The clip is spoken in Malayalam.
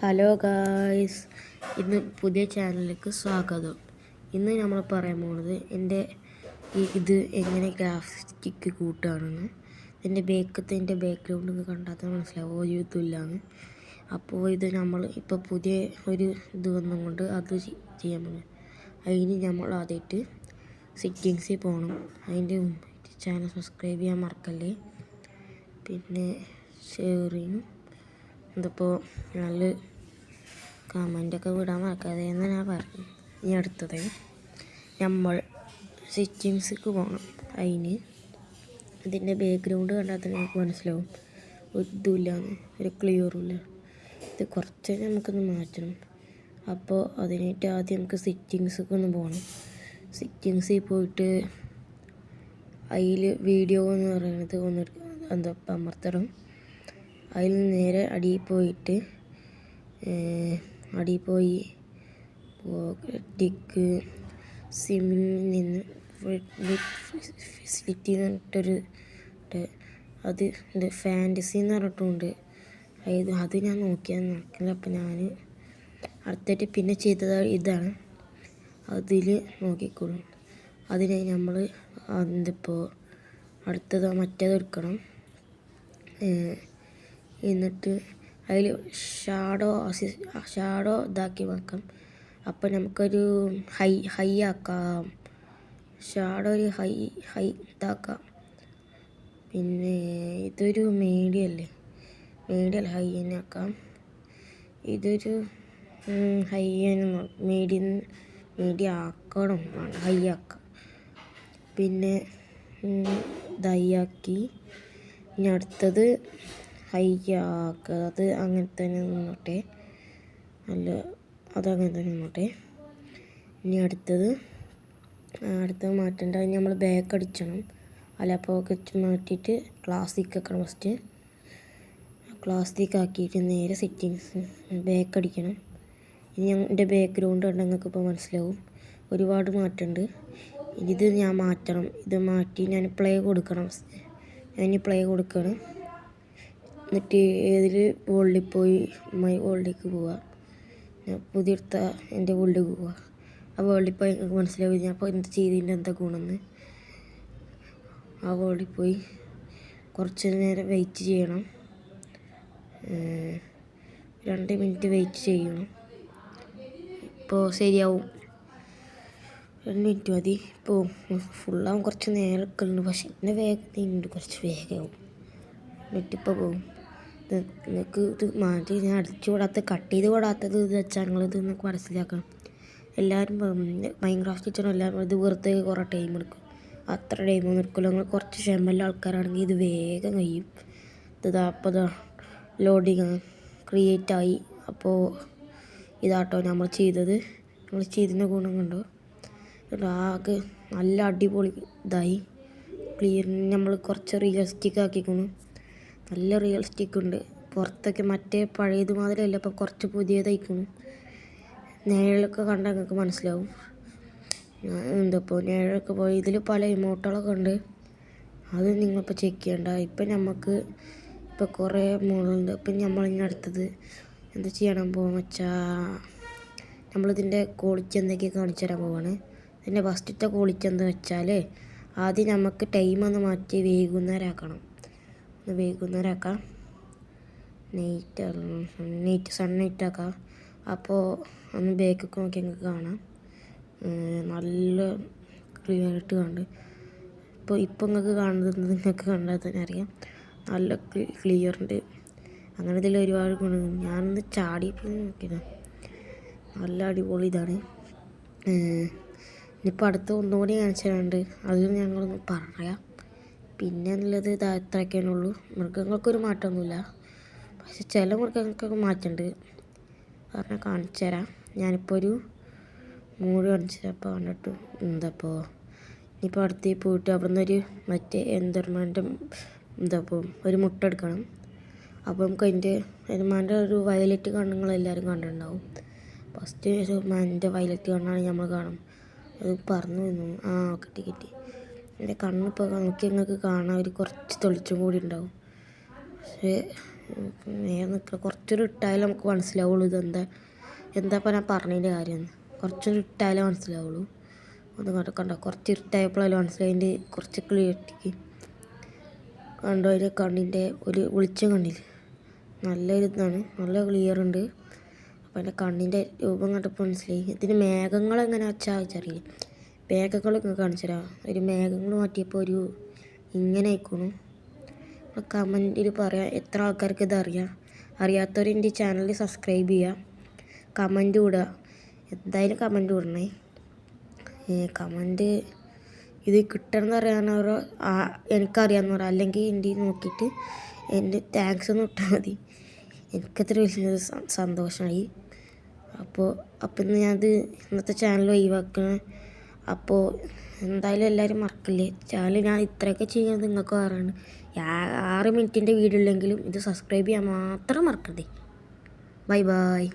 ഹലോ ഗായ്സ്, ഇന്ന് പുതിയ ചാനലിലേക്ക് സ്വാഗതം. ഇന്ന് നമ്മൾ പറയാൻ പോകുന്നത് ഇത് എങ്ങനെ ഗ്രാഫിക്സ് കൂട്ടുകയാണെന്ന്. എൻ്റെ ബാക്ക്ഗ്രൗണ്ട് കണ്ടാൽ മനസ്സിലാവും, ഒരു ഇതുമില്ലാന്ന്. അപ്പോൾ ഇത് നമ്മൾ ഇപ്പോൾ പുതിയ ഒരു ഇത് വന്നുകൊണ്ട് അത് ചെയ്യാൻ പോകുന്നത്. അതിന് നമ്മൾ ആദ്യമായിട്ട് സെറ്റിങ്സിൽ പോകണം. അതിൻ്റെ ചാനൽ സബ്സ്ക്രൈബ് ചെയ്യാൻ മറക്കല്ലേ. പിന്നെ ഷെയറിങ് ഇതിപ്പോൾ നല്ല കമൻ്റൊക്കെ വിടാൻ മറക്കാതെ എന്ന് ഞാൻ പറഞ്ഞു. ഇനി അടുത്തത് നമ്മൾ സെറ്റിങ്സിലേക്ക് പോകണം. അതിന് ഇതിൻ്റെ ബാക്ക്ഗ്രൗണ്ട് കണ്ടാൽ തന്നെ നമുക്ക് മനസ്സിലാവും, ഒരു ഇതുമില്ലാന്ന്, ഒരു ക്ലിയറുമില്ല. ഇത് കുറച്ച് നമുക്കൊന്ന് മാറ്റണം. അപ്പോൾ അതിനായിട്ട് ആദ്യം നമുക്ക് സെറ്റിങ്സൊക്കെ ഒന്ന് പോകണം. സെറ്റിങ്സിൽ പോയിട്ട് അതിൽ വീഡിയോ എന്ന് പറയുന്നത് ഒന്ന് അമർത്തണം. അതിൽ നേരെ അടിയിൽ പോയി ടിക്ക് സിമ്മിൽ നിന്ന് ഫെസിലിറ്റി എന്ന് പറഞ്ഞിട്ടൊരു അത് ഫാൻറ്റസി എന്ന് പറഞ്ഞിട്ടുണ്ട്. അത് ഞാൻ നോക്കിയാൽ നടക്കില്ല. അപ്പം ഞാൻ അടുത്തായിട്ട് പിന്നെ ചെയ്തത് ഇതാണ്. അതിൽ നോക്കിക്കോളും. അതിന് നമ്മൾ അടുത്തത് മറ്റേത് എടുക്കണം. എന്നിട്ട് അതിൽ ഷാഡോ ഇതാക്കി വെക്കാം. അപ്പം നമുക്കൊരു ഹൈ ആക്കാം. ഷാഡോ ഒരു ഹൈ ഇതാക്കാം. പിന്നെ ഇതൊരു മീഡിയം ഹൈ തന്നെ ആക്കാം. ഇതൊരു മീഡിയം ആക്കണം, ഹൈ ആക്കാം. പിന്നെ ഇതാക്കി ഇനി അടുത്തത് ഹൈ ആക്കുക. അത് അങ്ങനെ തന്നെ നിന്നോട്ടെ, അതങ്ങനെ തന്നെ നിന്നോട്ടെ. ഇനി അടുത്തത് മാറ്റേണ്ട, നമ്മൾ ബാക്ക് അടിച്ചണം. പോക്കറ്റ് മാറ്റിയിട്ട് ക്ലാസിക് ആക്കണം. ഫസ്റ്റ് ക്ലാസിക് ആക്കിയിട്ട് നേരെ സെറ്റിങ്സ് ബാക്ക് അടിക്കണം. ഇനി എൻ്റെ ബാക്ക്ഗ്രൗണ്ട് കണ്ടാൽ നിങ്ങൾക്ക് ഇപ്പോൾ മനസ്സിലാവും, ഒരുപാട് മാറ്റമുണ്ട്. ഇത് ഞാൻ മാറ്റണം. ഇത് മാറ്റി ഞാൻ പ്ലേ കൊടുക്കണം. എന്നിട്ട് ഏതിൽ വേൾഡിൽ പോയി മൈ വേൾഡിലേക്ക് പോവുക. ഞാൻ പുതിയെടുത്ത എൻ്റെ വേൾഡിലേക്ക് പോവുക. ആ വേൾഡിൽ പോയി നിങ്ങൾക്ക് മനസ്സിലാവും ഞാൻ അപ്പോൾ എന്ത് ചെയ്തതിൻ്റെ എന്താ ഗുണമെന്ന്. ആ വേൾഡിൽ പോയി കുറച്ച് നേരം വെയിറ്റ് ചെയ്യണം. 2 മിനിറ്റ് വെയിറ്റ് ചെയ്യണം. ഇപ്പോൾ ശരിയാവും. 2 മിനിറ്റ് മതി. ഇപ്പോൾ ഫുള്ളാവും. കുറച്ച് നേരം എടുക്കുന്നുണ്ട്, പക്ഷേ എൻ്റെ വേഗതയുണ്ട്, കുറച്ച് വേഗമാവും. എന്നിട്ടിപ്പോൾ പോകും. നിങ്ങൾക്ക് ഇത് മാറ്റി ഞാൻ അടിച്ചു വിടാത്ത കട്ട് ചെയ്ത് വിടാത്തത് ഇത് വെച്ചാൽ നിങ്ങളിത് നിങ്ങൾക്ക് മനസ്സിലാക്കണം. എല്ലാവരും മൈൻക്രാഫ്റ്റ് കിച്ചണോ എല്ലാവരും ഇത് വെറുതെ കുറേ ടൈം എടുക്കും. അത്ര ടൈമൊന്നും എടുക്കില്ല. നിങ്ങൾ കുറച്ച് ക്ഷമയുള്ള ആൾക്കാരാണെങ്കിൽ ഇത് വേഗം കഴിയും. അപ്പോൾ ലോഡിങ് ക്രിയേറ്റായി. അപ്പോൾ ഇതാട്ടോ നമ്മൾ ചെയ്തതിൻ്റെ ഗുണം കണ്ടോ. ആകെ നല്ല അടിപൊളി ഇതായി. ക്ലിയർ നമ്മൾ കുറച്ച് റിയലിസ്റ്റിക് ആക്കിക്കണം. നല്ല റിയലിസ്റ്റിക് ഉണ്ട്. പുറത്തൊക്കെ മറ്റേ പഴയത് മാതിരിയല്ല, ഇപ്പം കുറച്ച് പുതിയതായിക്കണം. നിഴലൊക്കെ കണ്ടാൽ നിങ്ങൾക്ക് മനസ്സിലാവും. നിഴലൊക്കെ പോയി ഇതിൽ പല ഇമോട്ടുകളൊക്കെ ഉണ്ട്. അത് നിങ്ങളിപ്പോൾ ചെക്ക് ചെയ്യണ്ട. ഇപ്പം നമുക്ക് കുറേ മോഡലുണ്ട്. ഇപ്പം നമ്മളിങ്ങനെ അടുത്തത് എന്താ ചെയ്യണം വെച്ചാൽ നമ്മളിതിൻ്റെ ക്വാളിറ്റി എന്തൊക്കെയാണ് കാണിച്ചു തരാൻ പോവാണ്. ഇതിൻ്റെ ഫസ്റ്റത്തെ ക്വാളിറ്റി എന്താ വെച്ചാൽ ആദ്യം നമുക്ക് ടൈമൊന്ന് മാറ്റി വൈകുന്നേരം ആക്കാം. സൺനൈറ്റ് ആക്കാം. അപ്പോൾ ഒന്ന് ബാക്കൊക്കെ നോക്കി നിങ്ങൾക്ക് കാണാം. നല്ല ക്ലിയറായിട്ട് കണ്ട് ഇപ്പോൾ നിങ്ങൾക്ക് കാണുന്നത് നിങ്ങൾക്ക് കണ്ടാൽ തന്നെ അറിയാം, നല്ല ക്ലിയറുണ്ട്. അങ്ങനെ ഇതിൽ ഒരുപാട് ഗുണം. ഞാനൊന്ന് ചാടിയപ്പോൾ നോക്കിയതാണ്. നല്ല അടിപൊളി ഇതാണ്. ഇനിയിപ്പോൾ അടുത്ത് ഒന്നുകൂടി കാണിച്ചു തരാനുണ്ട്, അത് ഞങ്ങളൊന്ന് പറയാം. പിന്നെ എന്നുള്ളത് ഇത്രയൊക്കെയാണുള്ളൂ. മൃഗങ്ങൾക്കൊരു മാറ്റമൊന്നുമില്ല, പക്ഷെ ചില മൃഗങ്ങൾക്കൊക്കെ മാറ്റമുണ്ട്. കാരണം കാണിച്ചു തരാം. ഞാനിപ്പോൾ ഒരു മൂട് കാണിച്ചു തരാം. അപ്പോൾ കണ്ടിട്ട് ഇനിയിപ്പോൾ അടുത്ത് പോയിട്ട് അവിടെ നിന്നൊരു മറ്റേ എന്തർമാൻ്റെ ഒരു മുട്ട എടുക്കണം. അപ്പോൾ നമുക്ക് എന്തർമാൻ്റെ ഒരു വയലറ്റ് കണ്ണുങ്ങളെല്ലാവരും കണ്ടിട്ടുണ്ടാവും. ഫസ്റ്റ് എൻ്റെ വയലറ്റ് കണ്ണാണ് നമ്മൾ കാണും. അത് പറഞ്ഞു വന്നു. കിട്ടി. എൻ്റെ കണ്ണിപ്പോൾ നോക്കി നിങ്ങൾക്ക് കാണാൻ ഒരു കുറച്ച് തെളിച്ചും കൂടി ഉണ്ടാവും. പക്ഷേ നേരെ നിൽക്കുക. കുറച്ചൊരു ഇട്ടായാലും നമുക്ക് മനസ്സിലാവുള്ളൂ എന്താ ഞാൻ പറഞ്ഞതിൻ്റെ കാര്യമെന്ന്. കുറച്ചൊരു ഇട്ടായാലേ മനസ്സിലാവുള്ളൂ. ഒന്ന് കണ്ടോ കുറച്ച് ഇരുട്ടായപ്പോഴല്ലേ മനസ്സിലായി കുറച്ച് ക്ലിയറിറ്റിക്ക് കണ്ടോ. അതിൻ്റെ കണ്ണിൻ്റെ ഒരു വെളിച്ചം കണ്ടില്ല, നല്ലൊരു ഇതാണ്, നല്ല ക്ലിയർ ഉണ്ട്. അപ്പോൾ അതിൻ്റെ കണ്ണിൻ്റെ രൂപം കണ്ടപ്പോൾ മനസ്സിലായി. ഇതിന് മേഘങ്ങൾ എങ്ങനെ വെച്ചറിയില്ല. മേഘങ്ങൾ കാണിച്ചു തരാം. ഒരു മേഘങ്ങൾ മാറ്റിയപ്പോൾ ഒരു ഇങ്ങനെ ആയിക്കോണു. കമൻറ്റിൽ പറയാം എത്ര ആൾക്കാർക്ക് ഇത് അറിയാത്തവർ എൻ്റെ ചാനൽ സബ്സ്ക്രൈബ് ചെയ്യുക, കമൻറ്റ് വിടുക. എന്തായാലും കമൻറ്റ് വിടണേ. കമൻറ്റ് ഇത് കിട്ടണമെന്ന് അറിയാവുന്നവരോ എനിക്കറിയാമെന്ന് പറയാം, അല്ലെങ്കിൽ എൻ്റെ നോക്കിയിട്ട് എൻ്റെ താങ്ക്സ് ഒന്ന് ഇട്ടാൽ മതി. എനിക്കത്ര വലിയ സന്തോഷമായി. അപ്പോൾ ഇന്ന് ഇന്നത്തെ ചാനൽ ഒഴിവാക്കണം. അപ്പോൾ എന്തായാലും എല്ലാവരും മറക്കില്ലേ ചാനൽ. ഞാൻ ഇത്രയൊക്കെ ചെയ്യുന്നത് നിങ്ങൾക്ക് പറയാനുണ്ട്. 6 മിനിറ്റിൻ്റെ വീഡിയോ ഉള്ളെങ്കിലും ഇത് സബ്സ്ക്രൈബ് ചെയ്യാൻ മാത്രം മറക്കരുത്. Bye bye.